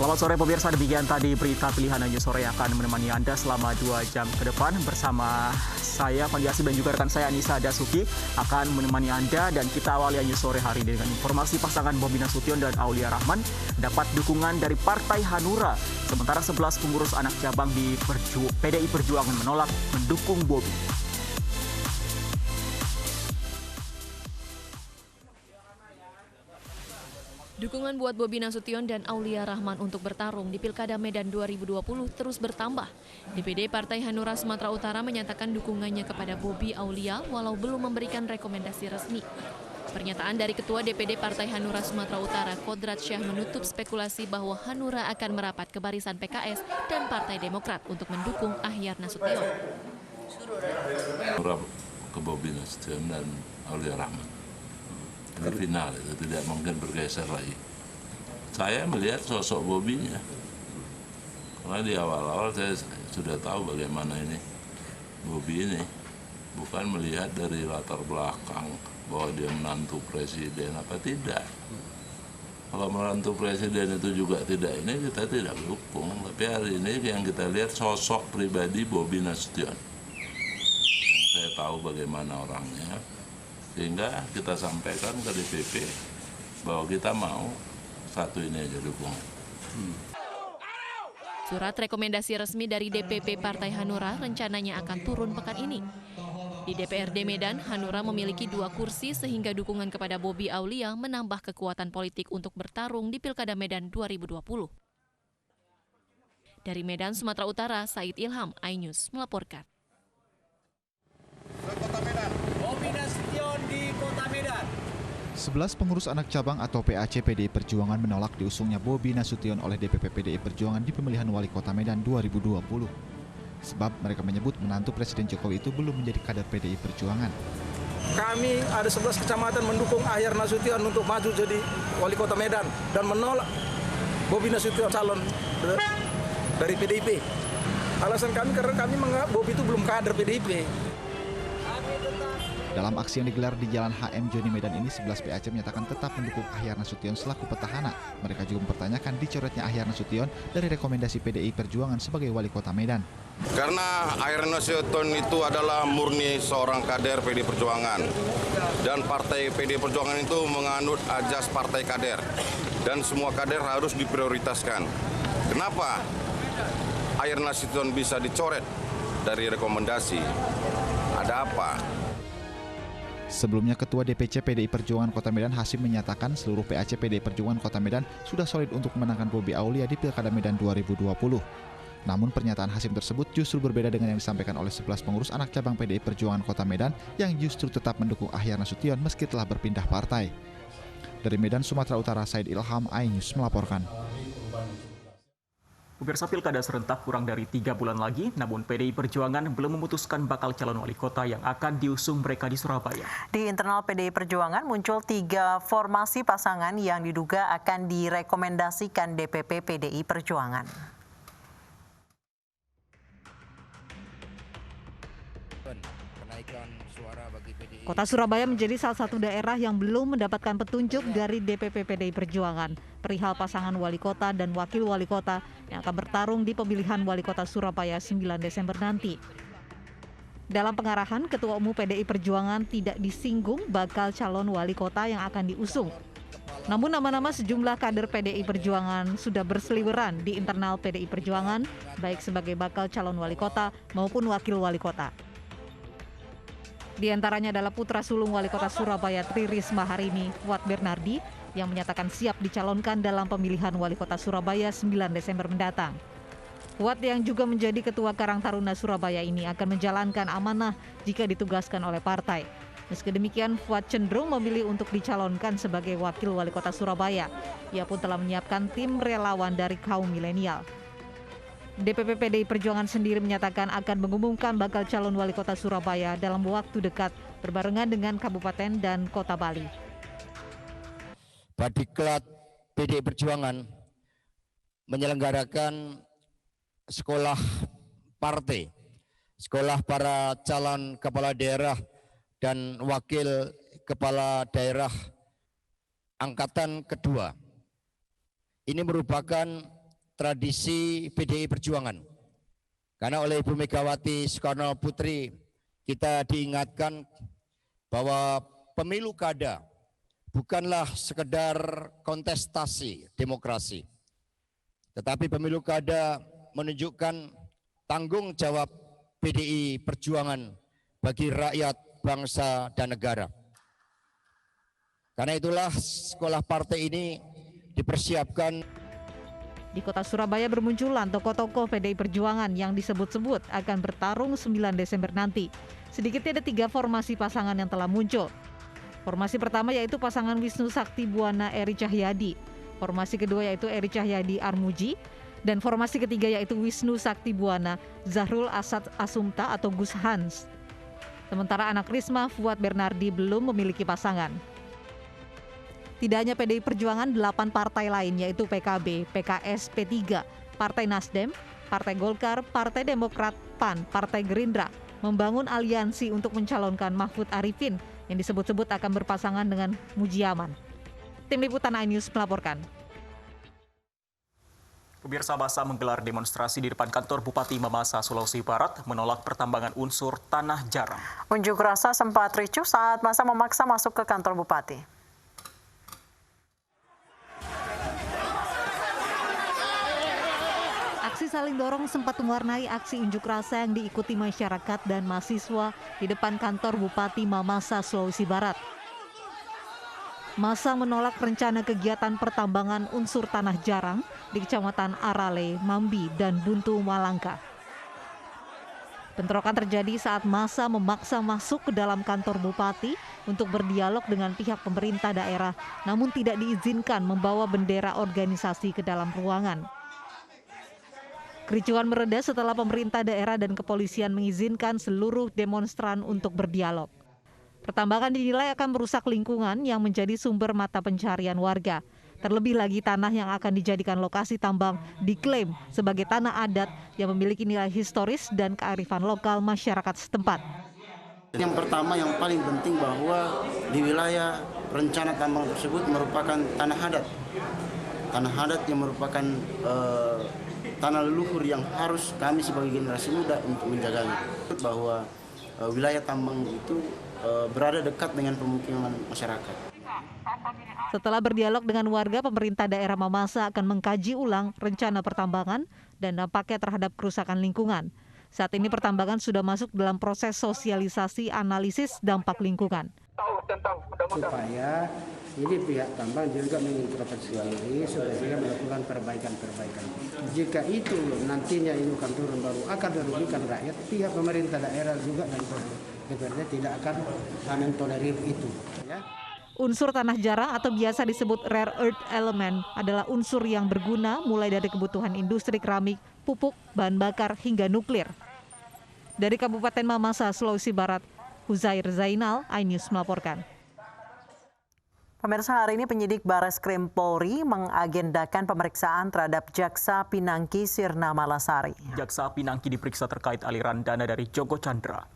Selamat sore pemirsa, demikian tadi berita pilihan News Sore yang akan menemani Anda selama 2 jam ke depan bersama saya Fandi Asib dan juga rekan saya Anissa Dasuki akan menemani Anda, dan kita awali News Sore hari ini dengan informasi pasangan Bobi Nasution dan Aulia Rahman dapat dukungan dari Partai Hanura, sementara 11 pengurus anak cabang di PDI Perjuangan menolak mendukung Bobi. Dukungan buat Bobi Nasution dan Aulia Rahman untuk bertarung di Pilkada Medan 2020 terus bertambah. DPD Partai Hanura Sumatera Utara menyatakan dukungannya kepada Bobi Aulia walau belum memberikan rekomendasi resmi. Pernyataan dari Ketua DPD Partai Hanura Sumatera Utara, Kodrat Syah, menutup spekulasi bahwa Hanura akan merapat ke barisan PKS dan Partai Demokrat untuk mendukung Ahyar Nasution. Hanura ke Bobi Nasution dan Aulia Rahman. Ini final, itu tidak mungkin bergeser lagi. Saya melihat sosok Bobinya, karena di awal-awal saya sudah tahu bagaimana ini Bobi ini, bukan melihat dari latar belakang bahwa dia menantu presiden apa tidak. Kalau menantu presiden itu juga tidak, ini kita tidak dukung. Tapi hari ini yang kita lihat sosok pribadi Bobi Nasution. Saya tahu bagaimana orangnya, sehingga kita sampaikan ke DPP bahwa kita mau satu ini aja dukungan. Surat rekomendasi resmi dari DPP Partai Hanura rencananya akan turun pekan ini. Di DPRD Medan, Hanura memiliki 2 kursi sehingga dukungan kepada Bobi Aulia menambah kekuatan politik untuk bertarung di Pilkada Medan 2020. Dari Medan, Sumatera Utara, Said Ilham, iNews melaporkan. Bobi Nasution di Kota Medan. 11 pengurus anak cabang atau PAC PDI Perjuangan menolak diusungnya Bobi Nasution oleh DPP PDI Perjuangan di pemilihan wali kota Medan 2020. Sebab mereka menyebut menantu Presiden Jokowi itu belum menjadi kader PDI Perjuangan. Kami ada 11 kecamatan mendukung Ahyar Nasution untuk maju jadi wali kota Medan dan menolak Bobi Nasution calon dari PDIP. Alasan kami karena kami menganggap Bobi itu belum kader PDIP. Dalam aksi yang digelar di Jalan HM Joni Medan ini, 11 PAC menyatakan tetap mendukung Ahyar Nasution selaku petahana. Mereka juga mempertanyakan dicoretnya Ahyar Nasution dari rekomendasi PDI Perjuangan sebagai wali kota Medan. Karena Ahyar Nasution itu adalah murni seorang kader PDI Perjuangan. Dan partai PDI Perjuangan itu menganut ajas partai kader. Dan semua kader harus diprioritaskan. Kenapa Ahyar Nasution bisa dicoret dari rekomendasi? Ada apa? Sebelumnya Ketua DPC PDI Perjuangan Kota Medan Hasim menyatakan seluruh PAC PDI Perjuangan Kota Medan sudah solid untuk memenangkan Bobi Aulia di Pilkada Medan 2020. Namun pernyataan Hasim tersebut justru berbeda dengan yang disampaikan oleh 11 pengurus anak cabang PDI Perjuangan Kota Medan yang justru tetap mendukung Ahyar Nasution meski telah berpindah partai. Dari Medan, Sumatera Utara, Said Ilham, iNews melaporkan. Pemirsa, pilkada serentak kurang dari 3 bulan lagi, namun PDI Perjuangan belum memutuskan bakal calon wali kota yang akan diusung mereka di Surabaya. Di internal PDI Perjuangan muncul 3 formasi pasangan yang diduga akan direkomendasikan DPP PDI Perjuangan. Kota Surabaya menjadi salah satu daerah yang belum mendapatkan petunjuk dari DPP PDI Perjuangan perihal pasangan wali kota dan wakil wali kota yang akan bertarung di pemilihan wali kota Surabaya 9 Desember nanti. Dalam pengarahan, Ketua Umum PDI Perjuangan tidak disinggung bakal calon wali kota yang akan diusung. Namun nama-nama sejumlah kader PDI Perjuangan sudah berseliweran di internal PDI Perjuangan, baik sebagai bakal calon wali kota maupun wakil wali kota. Di antaranya adalah putra sulung wali kota Surabaya Tri Risma hari ini, Fuad Bernardi, yang menyatakan siap dicalonkan dalam pemilihan wali kota Surabaya 9 Desember mendatang. Fuad yang juga menjadi ketua Karang Taruna Surabaya ini akan menjalankan amanah jika ditugaskan oleh partai. Meski demikian, Fuad cenderung memilih untuk dicalonkan sebagai wakil wali kota Surabaya. Ia pun telah menyiapkan tim relawan dari kaum milenial. DPP PDI Perjuangan sendiri menyatakan akan mengumumkan bakal calon wali kota Surabaya dalam waktu dekat berbarengan dengan Kabupaten dan Kota Bali. Badiklat PDI Perjuangan menyelenggarakan sekolah partai, sekolah para calon kepala daerah dan wakil kepala daerah angkatan kedua. Ini merupakan tradisi PDI Perjuangan. Karena oleh Ibu Megawati Soekarno Putri kita diingatkan bahwa pemilu kada bukanlah sekedar kontestasi demokrasi, tetapi pemilu kada menunjukkan tanggung jawab PDI Perjuangan bagi rakyat, bangsa, dan negara. Karena itulah sekolah partai ini dipersiapkan. Di kota Surabaya bermunculan tokoh-tokoh PDI Perjuangan yang disebut-sebut akan bertarung 9 Desember nanti. Sedikitnya ada 3 formasi pasangan yang telah muncul. Formasi pertama yaitu pasangan Wisnu Sakti Buwana Eri Cahyadi. Formasi kedua yaitu Eri Cahyadi Armuji. Dan formasi ketiga yaitu Wisnu Sakti Buwana Zahrul Asad Asumta atau Gus Hans. Sementara anak Risma Fuad Bernardi belum memiliki pasangan. Tidak hanya PDI Perjuangan, 8 partai lain yaitu PKB, PKS, P3, Partai Nasdem, Partai Golkar, Partai Demokrat, PAN, Partai Gerindra membangun aliansi untuk mencalonkan Mahfud Arifin yang disebut-sebut akan berpasangan dengan Mujiaman. Tim Liputan iNews melaporkan. Pemirsa, massa menggelar demonstrasi di depan kantor Bupati Mamasa, Sulawesi Barat menolak pertambangan unsur tanah jarang. Unjuk rasa sempat ricuh saat massa memaksa masuk ke kantor Bupati. Aksi saling dorong sempat mewarnai aksi unjuk rasa yang diikuti masyarakat dan mahasiswa di depan kantor Bupati Mamasa, Sulawesi Barat. Massa menolak rencana kegiatan pertambangan unsur tanah jarang di Kecamatan Arale, Mambi, dan Buntu, Malangka. Bentrokan terjadi saat massa memaksa masuk ke dalam kantor Bupati untuk berdialog dengan pihak pemerintah daerah, namun tidak diizinkan membawa bendera organisasi ke dalam ruangan. Kericuhan mereda setelah pemerintah daerah dan kepolisian mengizinkan seluruh demonstran untuk berdialog. Pertambangan dinilai akan merusak lingkungan yang menjadi sumber mata pencarian warga. Terlebih lagi tanah yang akan dijadikan lokasi tambang diklaim sebagai tanah adat yang memiliki nilai historis dan kearifan lokal masyarakat setempat. Yang pertama yang paling penting bahwa di wilayah rencana tambang tersebut merupakan tanah adat. Tanah adat yang merupakan tanah leluhur yang harus kami sebagai generasi muda untuk menjaganya. Bahwa wilayah tambang itu berada dekat dengan pemukiman masyarakat. Setelah berdialog dengan warga, pemerintah daerah Mamasa akan mengkaji ulang rencana pertambangan dan dampaknya terhadap kerusakan lingkungan. Saat ini pertambangan sudah masuk dalam proses sosialisasi analisis dampak lingkungan. Supaya ini pihak tambang juga mengintrospeksi supaya melakukan perbaikan-perbaikan. Jika itu nantinya ini kantor baru akan merugikan rakyat, pihak pemerintah daerah juga dan DPRD tidak akan mentolerir itu. Ya. Unsur tanah jarang atau biasa disebut rare earth element adalah unsur yang berguna mulai dari kebutuhan industri keramik, pupuk, bahan bakar hingga nuklir. Dari Kabupaten Mamasa, Sulawesi Barat, Huzair Zainal, iNews melaporkan. Pemirsa, hari ini penyidik Bareskrim Polri mengagendakan pemeriksaan terhadap Jaksa Pinangki Sirna Malasari. Jaksa Pinangki diperiksa terkait aliran dana dari Joko Chandra.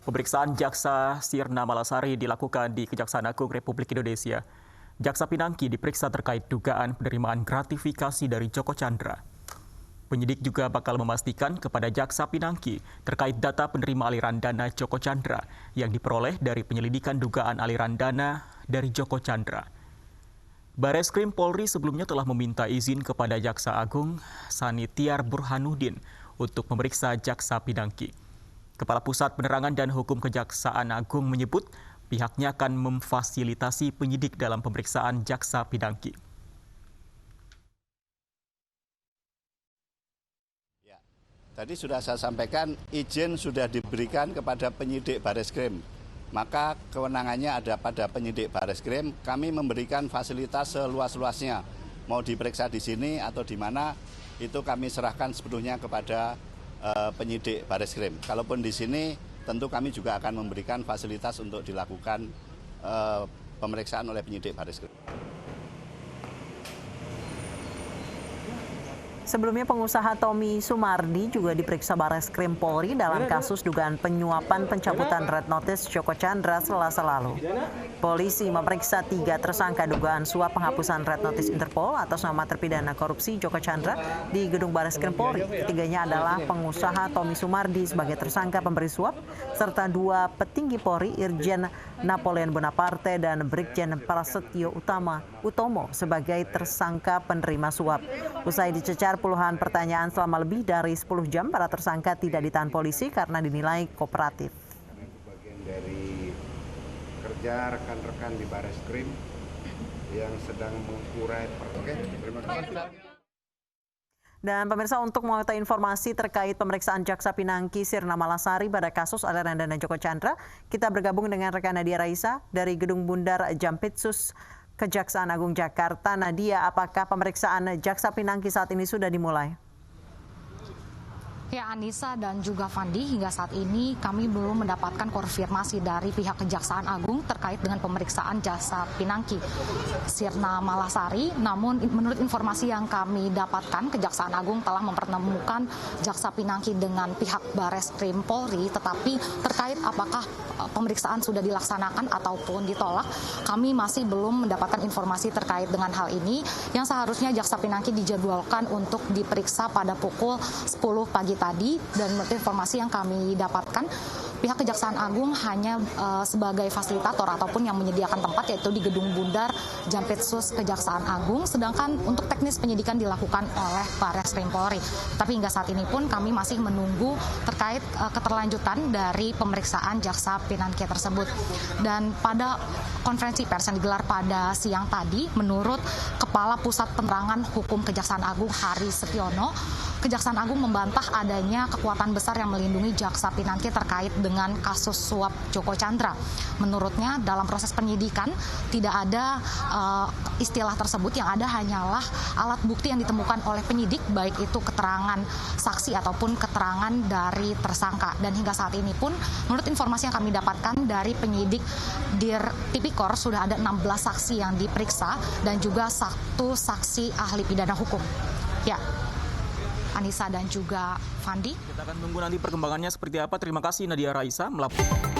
Pemeriksaan Jaksa Sirna Malasari dilakukan di Kejaksaan Agung Republik Indonesia. Jaksa Pinangki diperiksa terkait dugaan penerimaan gratifikasi dari Joko Chandra. Penyidik juga bakal memastikan kepada Jaksa Pinangki terkait data penerima aliran dana Joko Chandra yang diperoleh dari penyelidikan dugaan aliran dana dari Joko Chandra. Bareskrim Polri sebelumnya telah meminta izin kepada Jaksa Agung Sanitiar Burhanuddin untuk memeriksa Jaksa Pinangki. Kepala Pusat Penerangan dan Hukum Kejaksaan Agung menyebut pihaknya akan memfasilitasi penyidik dalam pemeriksaan Jaksa Pinangki. Tadi sudah saya sampaikan, izin sudah diberikan kepada penyidik Bareskrim. Maka kewenangannya ada pada penyidik Bareskrim. Kami memberikan fasilitas seluas-luasnya. Mau diperiksa di sini atau di mana, itu kami serahkan sepenuhnya kepada penyidik Bareskrim. Kalaupun di sini, tentu kami juga akan memberikan fasilitas untuk dilakukan pemeriksaan oleh penyidik Bareskrim. Sebelumnya pengusaha Tommy Sumardi juga diperiksa Bareskrim Polri dalam kasus dugaan penyuapan pencabutan Red Notice Joko Chandra Selasa lalu. Polisi memeriksa 3 tersangka dugaan suap penghapusan Red Notice Interpol atas nama terpidana korupsi Joko Chandra di gedung Bareskrim Polri. Ketiganya adalah pengusaha Tommy Sumardi sebagai tersangka pemberi suap, serta 2 petinggi Polri, Irjen Napoleon Bonaparte dan Brigjen Prasetyo Utomo sebagai tersangka penerima suap. Usai dicecar puluhan pertanyaan selama lebih dari 10 jam, para tersangka tidak ditahan polisi karena dinilai kooperatif. Bagian dari kerja rekan-rekan di Bareskrim yang sedang mengurai. Oke, terima kasih. Dan pemirsa, untuk mengetahui informasi terkait pemeriksaan Jaksa Pinangki Sirna Malasari pada kasus aliran dana Joko Chandra, kita bergabung dengan rekan Nadia Raisa dari Gedung Bundar Jampitsus Kejaksaan Agung Jakarta. Nadia, apakah pemeriksaan Jaksa Pinangki saat ini sudah dimulai? Ya, Anissa dan juga Fandi, hingga saat ini kami belum mendapatkan konfirmasi dari pihak Kejaksaan Agung terkait dengan pemeriksaan Jaksa Pinangki Sirna Malasari. Namun menurut informasi yang kami dapatkan, Kejaksaan Agung telah mempertemukan Jaksa Pinangki dengan pihak Bareskrim Polri, tetapi terkait apakah pemeriksaan sudah dilaksanakan ataupun ditolak, kami masih belum mendapatkan informasi terkait dengan hal ini, yang seharusnya Jaksa Pinangki dijadwalkan untuk diperiksa pada pukul 10 pagi tadi. Dan menurut informasi yang kami dapatkan, pihak Kejaksaan Agung hanya sebagai fasilitator ataupun yang menyediakan tempat, yaitu di Gedung Bundar Jampitsus Kejaksaan Agung, sedangkan untuk teknis penyidikan dilakukan oleh Bareskrim Polri. Tapi hingga saat ini pun kami masih menunggu terkait keterlanjutan dari pemeriksaan Jaksa Pinangki tersebut. Dan pada konferensi pers yang digelar pada siang tadi, menurut Kepala Pusat Penerangan Hukum Kejaksaan Agung Hari Setiono, Kejaksaan Agung membantah adanya kekuatan besar yang melindungi Jaksa Pinangki terkait dengan kasus suap Joko Chandra. Menurutnya dalam proses penyidikan tidak ada istilah tersebut, yang ada hanyalah alat bukti yang ditemukan oleh penyidik, baik itu keterangan saksi ataupun keterangan dari tersangka. Dan hingga saat ini pun menurut informasi yang kami dapatkan dari penyidik Dir Tipikor, sudah ada 16 saksi yang diperiksa dan juga 1 saksi ahli pidana hukum. Ya, Anissa dan juga Fandi. Kita akan tunggu nanti perkembangannya seperti apa. Terima kasih Nadia Raisa melaporkan.